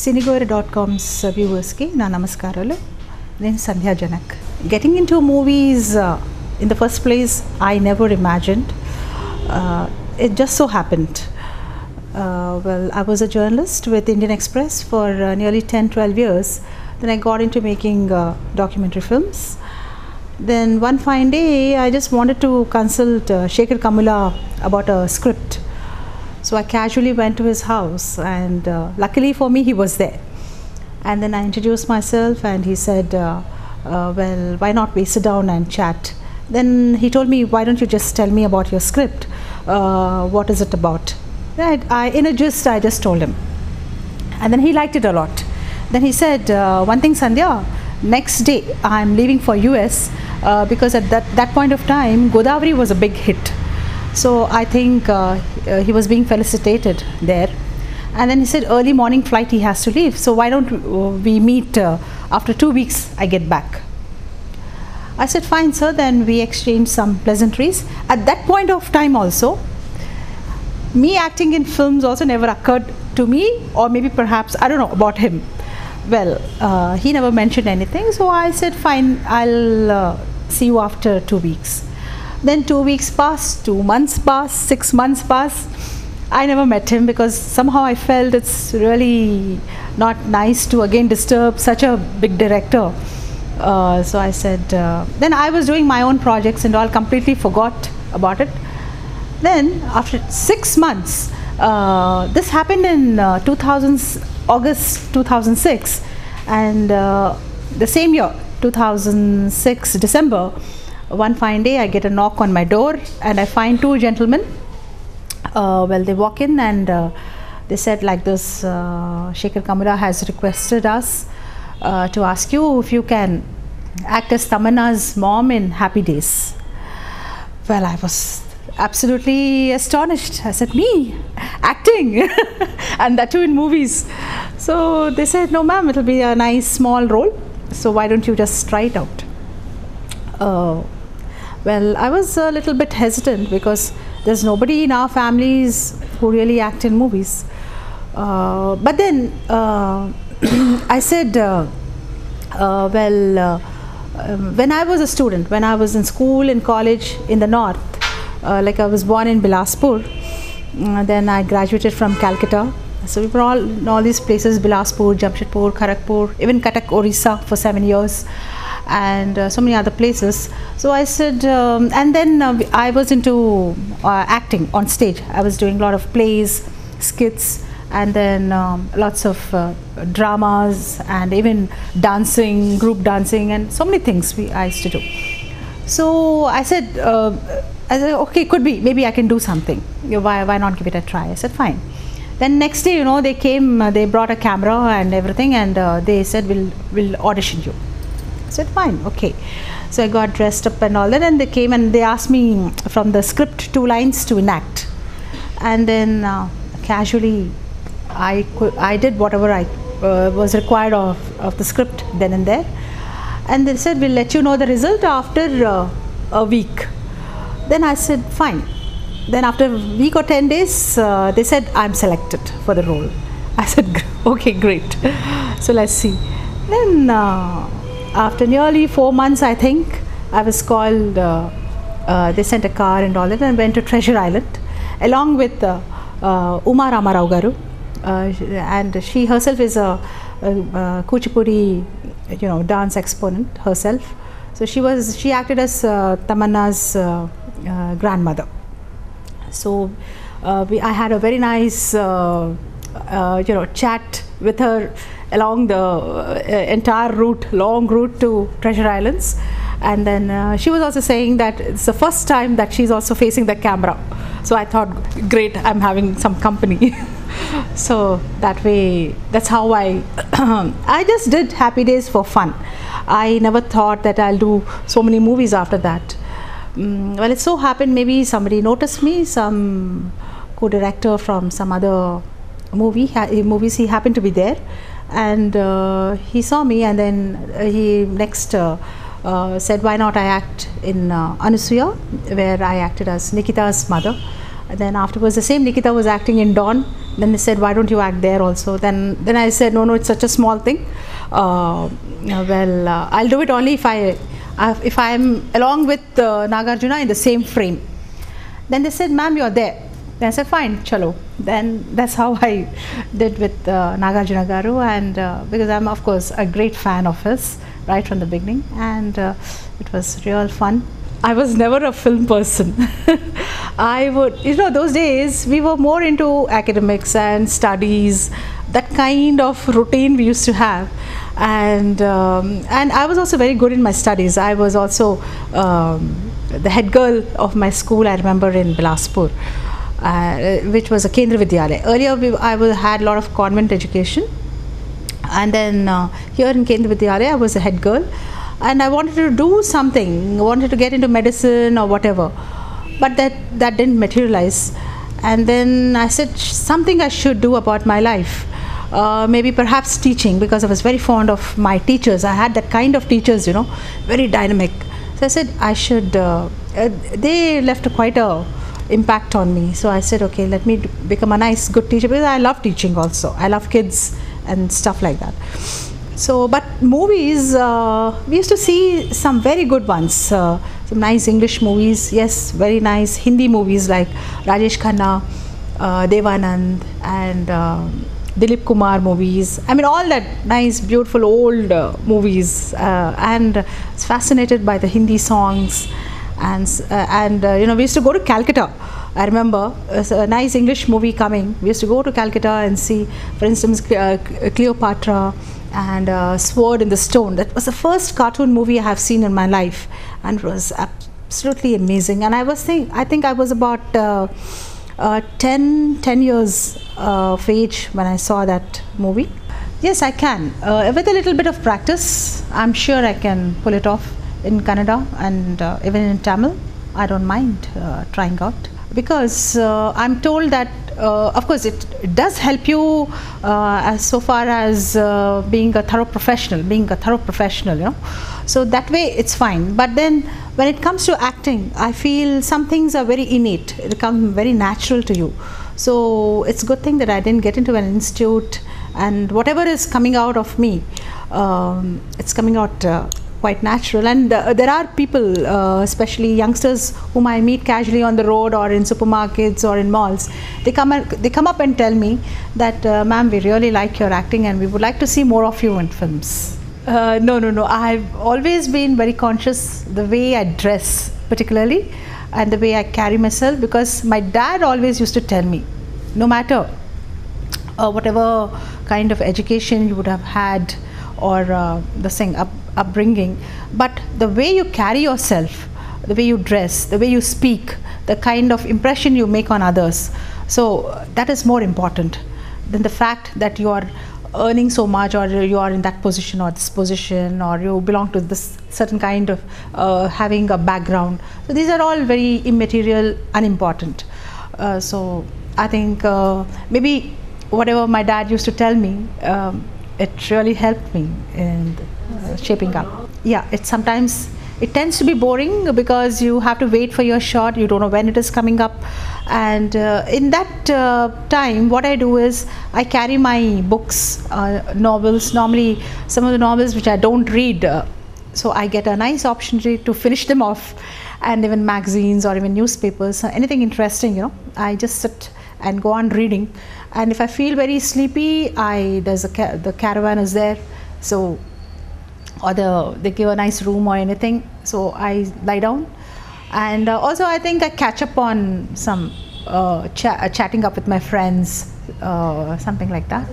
Cinegoira.com's viewers ki na namaskaralu. Nenu Sandhya Janak. Getting into movies in the first place, I never imagined. It just so happened. Well, I was a journalist with Indian Express for nearly 10-12 years. Then I got into making documentary films. Then one fine day, I just wanted to consult Shekhar Kamula about a script. So I casually went to his house, and luckily for me, he was there. And then I introduced myself, and he said, well, why not we sit down and chat? Then he told me, why don't you just tell me about your script? What is it about? In a gist, I just told him. And then he liked it a lot. Then he said, one thing, Sandhya, next day I'm leaving for US because at that point of time, Godavari was a big hit. So I think he was being felicitated there. And then he said, early morning flight he has to leave. So why don't we meet after 2 weeks I get back. I said, fine sir, then we exchanged some pleasantries. At that point of time also, me acting in films also never occurred to me, or maybe perhaps, I don't know about him. Well, he never mentioned anything, so I said, fine, I'll see you after 2 weeks. Then 2 weeks passed, 2 months passed, 6 months passed. I never met him because somehow I felt it's really not nice to again disturb such a big director. So I said, then I was doing my own projects and all, completely forgot about it. Then after 6 months, this happened in August 2006, and the same year, 2006 December, one fine day I get a knock on my door and I find 2 gentlemen. Well, they walk in and they said like this, Shekhar Kamula has requested us to ask you if you can act as Tamanna's mom in Happy Days. Well, I was absolutely astonished. I said, me acting and that too in movies. So they said, no ma'am, it'll be a nice small role, so why don't you just try it out. Well, I was a little bit hesitant because there's nobody in our families who really act in movies. But then I said, when I was a student, when I was in school, in college, in the north, like I was born in Bilaspur, then I graduated from Calcutta. So we were all in all these places, Bilaspur, Jamshedpur, Kharagpur, even Cuttack, Orissa for 7 years, and so many other places. So I said, and then I was into acting on stage. I was doing a lot of plays, skits, and then lots of dramas, and even dancing, group dancing, and so many things I used to do. So I said, okay, could be, maybe I can do something. Why not give it a try? I said, fine. Then next day, you know, they came, they brought a camera and everything, and they said, we'll audition you. I said, fine, okay. So I got dressed up and all that, and they came and they asked me from the script 2 lines to enact. And then casually, I did whatever I was required of the script then and there. And they said, we'll let you know the result after a week. Then I said, fine. Then after a week or 10 days, they said, I'm selected for the role. I said, okay, great. So let's see. Then after nearly 4 months, I think, I was called, they sent a car and all that, and went to Treasure Island along with Uma Ramarao Garu. And she herself is a Kuchipudi, you know, dance exponent herself. So she acted as Tamanna's grandmother. So I had a very nice chat with her along the entire route, long route to Treasure Islands. And then she was also saying that it's the first time that she's also facing the camera. So I thought, great, I'm having some company. So that way, that's how I just did Happy Days for fun. I never thought that I'll do so many movies after that. Well, it so happened maybe somebody noticed me, some co-director from some other movies, he happened to be there, and he saw me, and then he next said, why not I act in Anusuya, where I acted as Nikita's mother. And then afterwards, the same Nikita was acting in Dawn, Then they said, why don't you act there also? Then I said, no, it's such a small thing. I'll do it only if I'm along with Nagarjuna in the same frame. Then they said, ma'am, you're there. Then I said, fine, chalo. Then that's how I did with Nagarjuna Garu, and because I'm of course a great fan of his right from the beginning, and it was real fun. I was never a film person. I would, those days we were more into academics and studies, that kind of routine we used to have, and I was also very good in my studies. I was also the head girl of my school, I remember, in Bilaspur, which was a Kendra Vidyalaya. Earlier I had a lot of convent education, and then here in Kendra Vidyalaya I was a head girl, and I wanted to do something, I wanted to get into medicine or whatever, but that didn't materialize. And then I said, something I should do about my life, maybe perhaps teaching, because I was very fond of my teachers. I had that kind of teachers, very dynamic. So I said I should, they left quite a impact on me. So I said, okay, let me become a nice good teacher, because I love teaching also. I love kids and stuff like that. So, but movies, we used to see some very good ones, some nice English movies, yes, very nice Hindi movies like Rajesh Khanna, Devanand, and Dilip Kumar movies. I mean, all that nice, beautiful old movies, and I was fascinated by the Hindi songs, and we used to go to Calcutta. I remember a nice English movie coming. We used to go to Calcutta and see, for instance, Cleopatra and Sword in the Stone. That was the first cartoon movie I have seen in my life, and it was absolutely amazing. And I think I was about 10 years of age when I saw that movie. Yes, I can. With a little bit of practice, I'm sure I can pull it off in Kannada and even in Tamil. I don't mind trying out, because I'm told that of course it does help you as so far as being a thorough professional, so that way it's fine. But then when it comes to acting, I feel some things are very innate, it becomes very natural to you. So it's a good thing that I didn't get into an institute, and whatever is coming out of me, it's coming out quite natural. And there are people, especially youngsters whom I meet casually on the road or in supermarkets or in malls. They come up and tell me that, ma'am, we really like your acting and we would like to see more of you in films. No. I've always been very conscious the way I dress, particularly, and the way I carry myself, because my dad always used to tell me, no matter whatever kind of education you would have had, or the thing upbringing, but the way you carry yourself, the way you dress, the way you speak, the kind of impression you make on others, so that is more important than the fact that you are earning so much, or you are in that position or this position, or you belong to this certain kind of having a background. So these are all very immaterial, unimportant. So I think maybe whatever my dad used to tell me, it really helped me in shaping up. Yeah, sometimes it tends to be boring, because you have to wait for your shot, you don't know when it is coming up, and in that time what I do is I carry my books, novels, normally some of the novels which I don't read, so I get a nice opportunity to finish them off, and even magazines or even newspapers, anything interesting, I just sit and go on reading. And if I feel very sleepy, the caravan is there, so, or they give a nice room or anything, so I lie down. And also I think I catch up on some chatting up with my friends, something like that.